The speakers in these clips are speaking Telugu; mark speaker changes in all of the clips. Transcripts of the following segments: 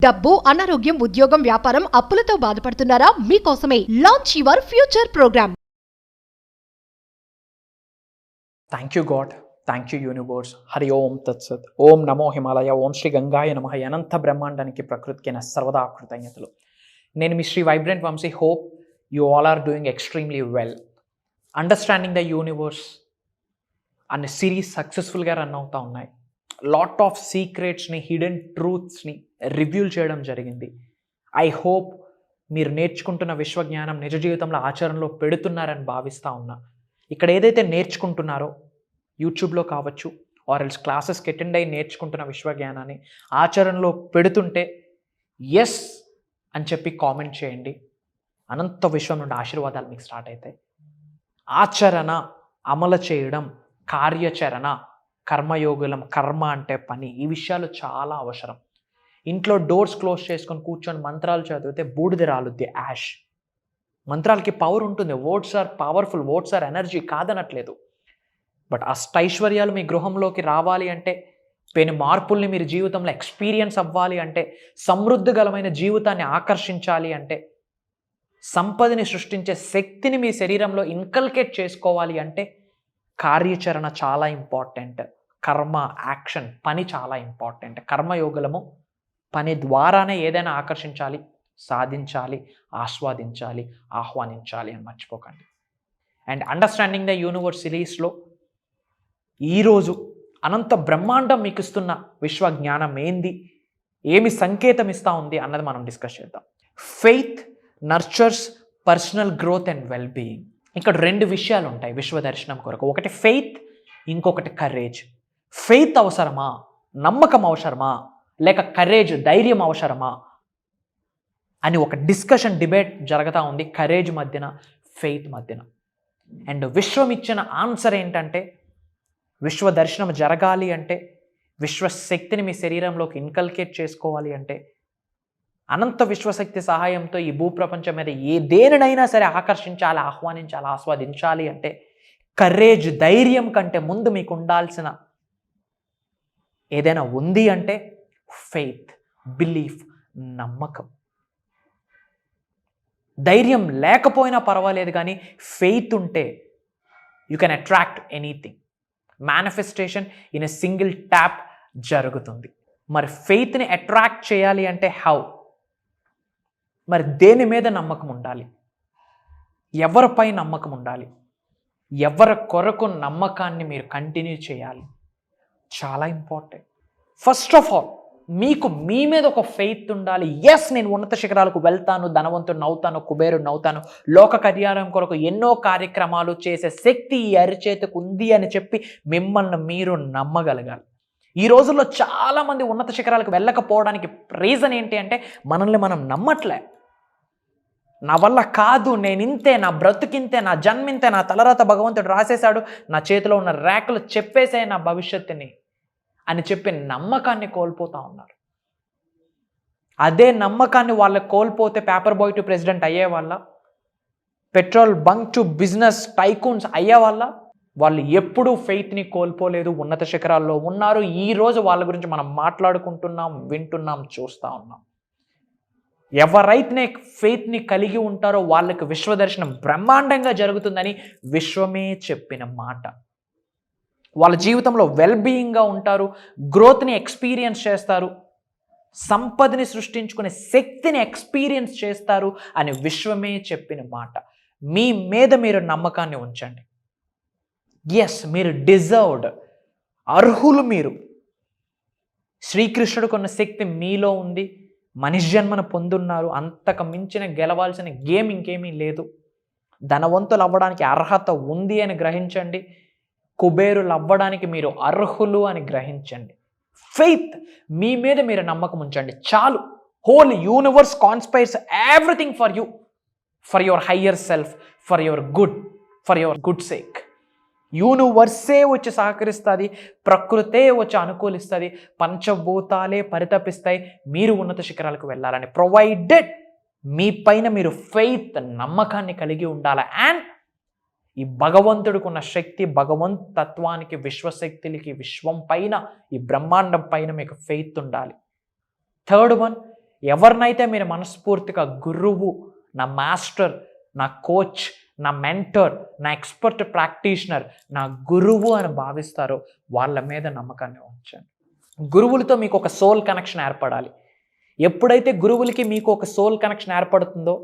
Speaker 1: డబ్బు, అనారోగ్యం, ఉద్యోగం, వ్యాపారం, అప్పులతో బాధపడుతున్నారా? మీకోసమే launch your future program.
Speaker 2: Thank you God, thank you universe. Hari ఓం తత్సత్. ఓం నమో హిమాలయ, ఓం శ్రీ గంగాయ నమః. అనంత బ్రహ్మాండానికి ప్రకృతికి నా సర్వదా కృతజ్ఞతలు. నేను మీ Shri vibrant Vamshi. Hope you all are doing extremely well. Understanding the universe అనే సిరీస్ సక్సెస్ఫుల్గా రన్ అవుతూ ఉన్నాయి. లాట్ ఆఫ్ సీక్రెట్స్ని, హిడెన్ ట్రూత్స్ని రివ్యూల్ చేయడం జరిగింది. ఐ హోప్ మీరు నేర్చుకుంటున్న విశ్వజ్ఞానం నిజ జీవితంలో ఆచరణలో పెడుతున్నారని భావిస్తూ ఉన్నా. ఇక్కడ ఏదైతే నేర్చుకుంటున్నారో యూట్యూబ్లో కావచ్చు, ఆర్ ఎల్స్ క్లాసెస్కి అటెండ్ అయ్యి నేర్చుకుంటున్న విశ్వజ్ఞానాన్ని ఆచరణలో పెడుతుంటే ఎస్ అని చెప్పి కామెంట్ చేయండి. అనంత విశ్వం నుండి ఆశీర్వాదాలు మీకు స్టార్ట్ అవుతాయి. ఆచరణ, అమలు చేయడం, కార్యాచరణ, కర్మయోగులం, కర్మ అంటే పని, ఈ విషయాలు చాలా అవసరం. ఇంట్లో డోర్స్ క్లోజ్ చేసుకొని కూర్చొని మంత్రాలు చదివితే బూడిద రాలుద్ది, యాష్. మంత్రాలకి పవర్ ఉంటుంది. Words are powerful, words are energy, కాదనట్లేదు. బట్ అష్టైశ్వర్యాలు మీ గృహంలోకి రావాలి అంటే, పెను మార్పుల్ని మీరు జీవితంలో ఎక్స్పీరియన్స్ అవ్వాలి అంటే, సమృద్ధిగలమైన జీవితాన్ని ఆకర్షించాలి అంటే, సంపదని సృష్టించే శక్తిని మీ శరీరంలో ఇన్కల్కేట్ చేసుకోవాలి అంటే కార్యాచరణ చాలా ఇంపార్టెంట్. కర్మ, యాక్షన్, పని చాలా ఇంపార్టెంట్. కర్మయోగులము పని ద్వారానే ఏదైనా ఆకర్షించాలి, సాధించాలి, ఆస్వాదించాలి, ఆహ్వానించాలి అని మర్చిపోకండి. అండ్ అండర్స్టాండింగ్ ద యూనివర్స్ సిరీస్లో ఈరోజు అనంత బ్రహ్మాండం మీకు ఇస్తున్న విశ్వ జ్ఞానం ఏంది, ఏమి సంకేతం ఇస్తూ ఉంది అన్నది మనం డిస్కస్ చేద్దాం. Faith nurtures personal growth and well being. ఇక్కడ రెండు విషయాలు ఉంటాయి విశ్వ దర్శనం కొరకు. ఒకటి ఫెయిత్, ఇంకొకటి కరేజ్. ఫెయిత్ అవసరమా, నమ్మకం అవసరమా, లేక కరేజ్, ధైర్యం అవసరమా అని ఒక డిస్కషన్, డిబేట్ జరుగుతూ ఉంది కరేజ్ మధ్యన, ఫెయిత్ మధ్యన. అండ్ విశ్వం ఇచ్చిన ఆన్సర్ ఏంటంటే, విశ్వ దర్శనం జరగాలి అంటే, విశ్వశక్తిని మీ శరీరంలోకి ఇన్కల్కేట్ చేసుకోవాలి అంటే, అనంత విశ్వశక్తి సహాయంతో ఈ భూప్రపంచం మీద దేనినైనా సరే ఆకర్షించాలి, ఆహ్వానించాలి, ఆస్వాదించాలి అంటే కరేజ్, ధైర్యం కంటే ముందు మీకు ఉండాల్సిన ఏదైనా ఉంది అంటే ఫెయిత్, బిలీఫ్, నమ్మకం. ధైర్యం లేకపోయినా పర్వాలేదు, కానీ ఫెయిత్ ఉంటే you can attract anything. Manifestation in a single tap జరుగుతుంది. మరి ఫెయిత్ని అట్రాక్ట్ చేయాలి అంటే హౌ? మరి దేని మీద నమ్మకం ఉండాలి, ఎవరిపై నమ్మకం ఉండాలి, ఎవరి కొరకు నమ్మకాన్ని మీరు కంటిన్యూ చేయాలి, చాలా ఇంపార్టెంట్. ఫస్ట్ ఆఫ్ ఆల్ మీకు మీ మీద ఒక ఫెయిత్ ఉండాలి. ఎస్, నేను ఉన్నత శిఖరాలకు వెళ్తాను, ధనవంతుడిని అవుతాను, కుబేరుడిని అవుతాను, లోక కళ్యాణం కొరకు ఎన్నో కార్యక్రమాలు చేసే శక్తి ఈ అరిచేతికి ఉంది అని చెప్పి మిమ్మల్ని మీరు నమ్మగలగాలి. ఈ రోజుల్లో చాలామంది ఉన్నత శిఖరాలకు వెళ్ళకపోవడానికి రీజన్ ఏంటి అంటే, మనల్ని మనం నమ్మట్లే. నా వల్ల కాదు, నేను ఇంతే, నా బ్రతుకింతే, నా జన్మింతే, నా తలరాత భగవంతుడు రాసేశాడు, నా చేతిలో ఉన్న రేఖలు చెప్పేసే నా భవిష్యత్తుని అని చెప్పి నమ్మకాన్ని కోల్పోతూ ఉన్నారు. అదే నమ్మకాన్ని వాళ్ళకి కోల్పోతే పేపర్ బాయ్ టు ప్రెసిడెంట్ అయ్యే వాళ్ళ, petrol bunk to business tycoons అయ్యే వాళ్ళ. వాళ్ళు ఎప్పుడూ ఫెయిత్ని కోల్పోలేదు, ఉన్నత శిఖరాల్లో ఉన్నారు. ఈరోజు వాళ్ళ గురించి మనం మాట్లాడుకుంటున్నాం, వింటున్నాం, చూస్తూ ఉన్నాం. ఎవరైతే ఫెయిత్ని కలిగి ఉంటారో వాళ్ళకి విశ్వదర్శనం బ్రహ్మాండంగా జరుగుతుందని విశ్వమే చెప్పిన మాట. వాళ్ళ జీవితంలో వెల్ బీయింగ్గా ఉంటారు, గ్రోత్ని ఎక్స్పీరియన్స్ చేస్తారు, సంపదని సృష్టించుకునే శక్తిని ఎక్స్పీరియన్స్ చేస్తారు అని విశ్వమే చెప్పిన మాట. మీ మీద మీరు నమ్మకాన్ని ఉంచండి. ఎస్, మీరు డిజర్వ్డ్, అర్హులు. మీరు శ్రీకృష్ణుడు కొన్న శక్తి మీలో ఉంది, మనిషి జన్మను పొందున్నారు. అంతకు మించిన గెలవాల్సిన గేమ్ ఇంకేమీ లేదు. ధనవంతులు అవ్వడానికి అర్హత ఉంది అని గ్రహించండి, కుబేరులు అవ్వడానికి మీరు అర్హులు అని గ్రహించండి. ఫెయిత్, మీ మీద మీరు నమ్మకం ఉంచండి చాలు. Whole universe conspires everything for you, for your higher self, for your good sake. యూనివర్సే వచ్చి సహకరిస్తుంది, ప్రకృతే వచ్చి అనుకూలిస్తుంది, పంచభూతాలే పరితపిస్తాయి మీరు ఉన్నత శిఖరాలకు వెళ్ళాలని. ప్రొవైడెడ్ మీ పైన మీరు ఫెయిత్, నమ్మకాన్ని కలిగి ఉండాలి. అండ్ ఈ భగవంతుడికి ఉన్న శక్తి, భగవంత్ తత్వానికి, విశ్వశక్తులకి, విశ్వం పైన, ఈ బ్రహ్మాండం పైన మీకు ఫెయిత్ ఉండాలి. థర్డ్ వన్, ఎవరినైతే మీరు మనస్ఫూర్తిగా గురువు, నా మాస్టర్, నా కోచ్, నా మెంటర్, నా ఎక్స్పర్ట్ ప్రాక్టీషనర్, నా గురువు అని భావిస్తారో వాళ్ళ మీద నమ్మకాన్ని ఉంచండి. గురువులతో మీకు ఒక సోల్ కనెక్షన్ ఏర్పడాలి. ఎప్పుడైతే గురువులకి మీకు ఒక సోల్ కనెక్షన్ ఏర్పడుతుందో,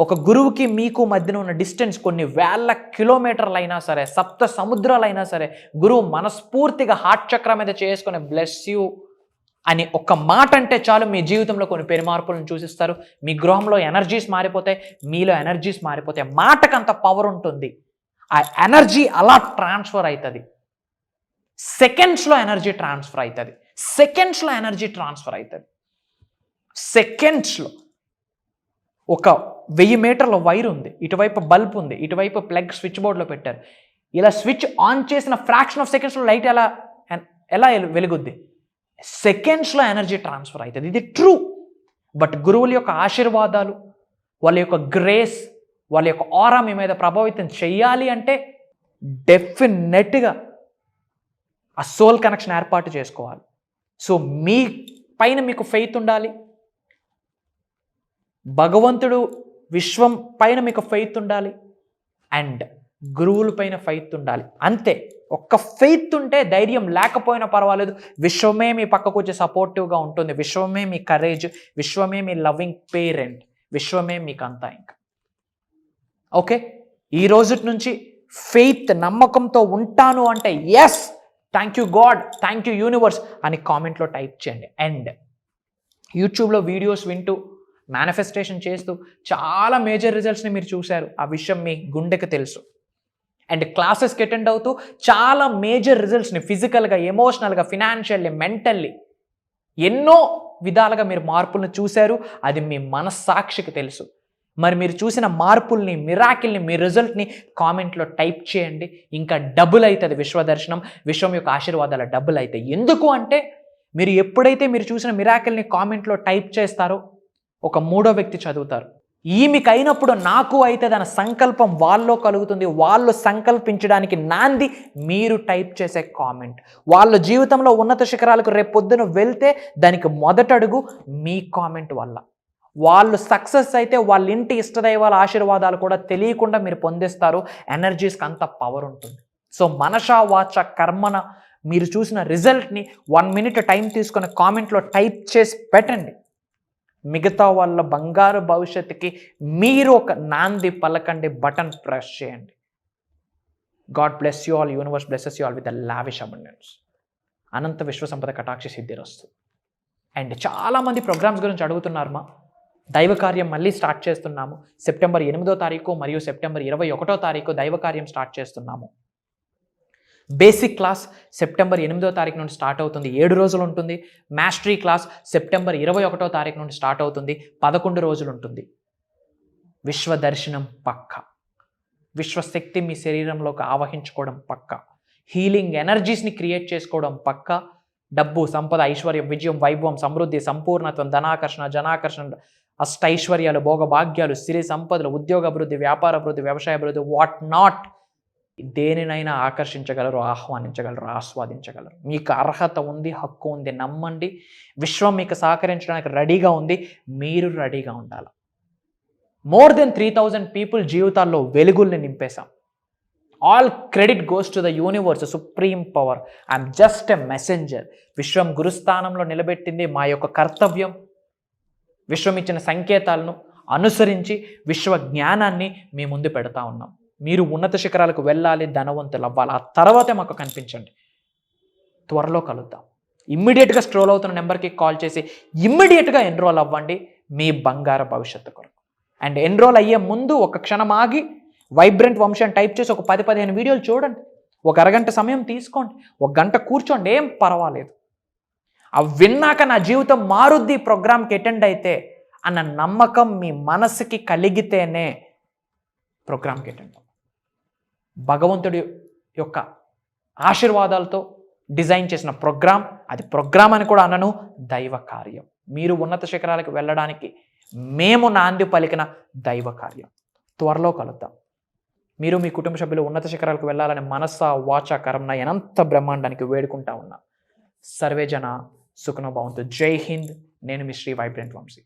Speaker 2: ఒక గురువుకి మీకు మధ్యన ఉన్న డిస్టెన్స్ కొన్ని వేల కిలోమీటర్లు అయినా సరే, సప్త సముద్రాలైనా సరే, గురువు మనస్ఫూర్తిగా హార్ట్ చక్ర మీద చేసుకుని బ్లెస్ యూ అని ఒక మాట అంటే చాలు, మీ జీవితంలో కొన్ని పెనుమార్పులను చూసిస్తారు. మీ గృహంలో ఎనర్జీస్ మారిపోతాయి, మీలో ఎనర్జీస్ మారిపోతాయి. మాటకు అంత పవర్ ఉంటుంది. ఆ ఎనర్జీ అలా ట్రాన్స్ఫర్ అవుతుంది. సెకండ్స్లో ఎనర్జీ ట్రాన్స్ఫర్ అవుతుంది. సెకండ్స్లో ఒక 1000 మీటర్ల వైర్ ఉంది, ఇటువైపు బల్బ్ ఉంది, ఇటువైపు ప్లగ్ స్విచ్ బోర్డ్లో పెట్టారు. ఇలా స్విచ్ ఆన్ చేసిన ఫ్రాక్షన్ ఆఫ్ సెకండ్స్లో లైట్ ఎలా వెలుగుద్ది? సెకండ్స్లో ఎనర్జీ ట్రాన్స్ఫర్ అవుతుంది. ఇది ట్రూ. బట్ గురువుల యొక్క ఆశీర్వాదాలు, వాళ్ళ యొక్క గ్రేస్, వాళ్ళ యొక్క ఆరా మీ మీద ప్రభావితం చెయ్యాలి అంటే డెఫినెట్గా ఆ సోల్ కనెక్షన్ ఏర్పాటు చేసుకోవాలి. సో మీ పైన మీకు ఫెయిత్ ఉండాలి, భగవంతుడు విశ్వం పైన మీకు ఫెయిత్ ఉండాలి, అండ్ గురువుల పైన ఫెయిత్ ఉండాలి. అంతే. ఒక్క ఫెయిత్ ఉంటే ధైర్యం లేకపోయినా పర్వాలేదు, విశ్వమే మీ పక్కకు వచ్చి సపోర్టివ్గా ఉంటుంది. విశ్వమే మీ కరేజ్, విశ్వమే మీ లవింగ్ పేరెంట్, విశ్వమే మీకు అంతా. ఇంకా ఓకే, ఈ రోజు నుంచి ఫెయిత్, నమ్మకంతో ఉంటాను అంటే yes, thank you God, thank you universe అని కామెంట్లో టైప్ చేయండి. అండ్ యూట్యూబ్లో వీడియోస్ వింటూ మేనిఫెస్టేషన్ చేస్తూ చాలా మేజర్ రిజల్ట్స్ని మీరు చూశారు. ఆ విషయం మీ గుండెకి తెలుసు. అండ్ క్లాసెస్కి అటెండ్ అవుతూ చాలా మేజర్ రిజల్ట్స్ని ఫిజికల్గా, ఎమోషనల్గా, ఫినాన్షియల్లీ, మెంటల్లీ ఎన్నో విధాలుగా మీరు మార్పులను చూశారు. అది మీ మనస్సాక్షికి తెలుసు. మరి మీరు చూసిన మార్పుల్ని, మిరాకిల్ని, మీ రిజల్ట్ని కామెంట్లో టైప్ చేయండి. ఇంకా డబుల్ అవుతుంది విశ్వదర్శనం, విశ్వం యొక్క ఆశీర్వాదాల డబుల్ అవుతాయి. ఎందుకు అంటే మీరు ఎప్పుడైతే మీరు చూసిన మిరాకిల్ని కామెంట్లో టైప్ చేస్తారో ఒక మూడో వ్యక్తి చదువుతారు. ఈమెకు అయినప్పుడు నాకు అయితే దాని సంకల్పం వాళ్ళలో కలుగుతుంది. వాళ్ళు సంకల్పించడానికి నాంది మీరు టైప్ చేసే కామెంట్. వాళ్ళ జీవితంలో ఉన్నత శిఖరాలకు రేపు పొద్దున వెళ్తే దానికి మొదటడుగు మీ కామెంట్ వల్ల. వాళ్ళు సక్సెస్ అయితే వాళ్ళ ఇంటి ఇష్టదైవాల ఆశీర్వాదాలు కూడా తెలియకుండా మీరు పొందిస్తారు. ఎనర్జీస్కి అంత పవర్ ఉంటుంది. సో మనసా వాచ కర్మన మీరు చూసిన రిజల్ట్ని 1 minute టైం తీసుకొని కామెంట్లో టైప్ చేసి పెట్టండి. మిగతా వాళ్ళ బంగారు భవిష్యత్తుకి మీరు ఒక నాంది పలకండి, బటన్ ప్రెస్ చేయండి. God bless you all, universe blesses you all with the lavish abundance. అనంత విశ్వ సంపద కటాక్ష సిద్ధిరస్తు. అండ్ చాలామంది ప్రోగ్రామ్స్ గురించి అడుగుతున్నారు. మా దైవ కార్యం మళ్ళీ స్టార్ట్ చేస్తున్నాము. సెప్టెంబర్ 8వ తారీఖు మరియు సెప్టెంబర్ 21వ తారీఖు దైవ కార్యం స్టార్ట్ చేస్తున్నాము. బేసిక్ క్లాస్ సెప్టెంబర్ 8వ తారీఖు నుండి స్టార్ట్ అవుతుంది, 7 రోజులు ఉంటుంది. మాస్టరీ క్లాస్ సెప్టెంబర్ 21వ తారీఖు నుండి స్టార్ట్ అవుతుంది, 11 రోజులు ఉంటుంది. విశ్వ దర్శనం పక్క, విశ్వశక్తి మీ శరీరంలోకి ఆవహించుకోవడం పక్క, హీలింగ్ ఎనర్జీస్ని క్రియేట్ చేసుకోవడం పక్క, డబ్బు, సంపద, ఐశ్వర్యం, విజయం, వైభవం, సమృద్ధి, సంపూర్ణత్వం, ధనాకర్షణ, జనాకర్షణ, అష్టైశ్వర్యాలు, భోగభాగ్యాలు, సిరి సంపదలు, ఉద్యోగ అభివృద్ధి, వ్యాపార అభివృద్ధి, వ్యవసాయ అభివృద్ధి, వాట్ నాట్, దేనినైనా ఆకర్షించగలరు, ఆహ్వానించగలరు, ఆస్వాదించగలరు. మీకు అర్హత ఉంది, హక్కు ఉంది. నమ్మండి. విశ్వం మీకు సహకరించడానికి రెడీగా ఉంది. మీరు రెడీగా ఉండాలి. మోర్ దెన్ 3000 పీపుల్ జీవితాల్లో వెలుగుల్ని నింపేశాం. All credit goes to the universe, supreme power. I'm just a messenger. విశ్వం గురుస్థానంలో నిలబెట్టింది మా యొక్క కర్తవ్యం. విశ్వం ఇచ్చిన సంకేతాలను అనుసరించి విశ్వ జ్ఞానాన్ని మీ ముందు పెడతా ఉన్నాం. మీరు ఉన్నత శిఖరాలకు వెళ్ళాలి, ధనవంతులు అవ్వాలి. ఆ తర్వాతే మాకు కనిపించండి. త్వరలో కలుద్దాం. ఇమ్మీడియట్గా స్క్రోల్ అవుతున్న నెంబర్కి కాల్ చేసి ఇమ్మీడియట్గా ఎన్రోల్ అవ్వండి మీ బంగారు భవిష్యత్తు కొరకు. అండ్ ఎన్రోల్ అయ్యే ముందు ఒక క్షణం ఆగి వైబ్రెంట్ వంశీ అని టైప్ చేసి ఒక 10-15 వీడియోలు చూడండి. ఒక అరగంట సమయం తీసుకోండి, 1 గంట కూర్చోండి, ఏం పర్వాలేదు. అవి విన్నాక నా జీవితం మారుద్ది ప్రోగ్రామ్కి అటెండ్ అయితే అన్న నమ్మకం మీ మనసుకి కలిగితేనే ప్రోగ్రామ్కి అటెండ్. భగవంతుడి యొక్క ఆశీర్వాదాలతో డిజైన్ చేసిన ప్రోగ్రామ్, అది ప్రోగ్రామ్ అని కూడా అనను, దైవ కార్యం. మీరు ఉన్నత శిఖరాలకు వెళ్ళడానికి మేము నాంది పలికిన దైవ కార్యం. త్వరలో కలుద్దాం. మీరు మీ కుటుంబ సభ్యులు ఉన్నత శిఖరాలకు వెళ్ళాలని మనస్స వాచ కర్మన అనంత బ్రహ్మాండానికి వేడుకుంటా ఉన్నా. సర్వే జన సుఖనో భవంతు. జై హింద్, నేను మీ శ్రీ వైబ్రెంట్ వంశీ.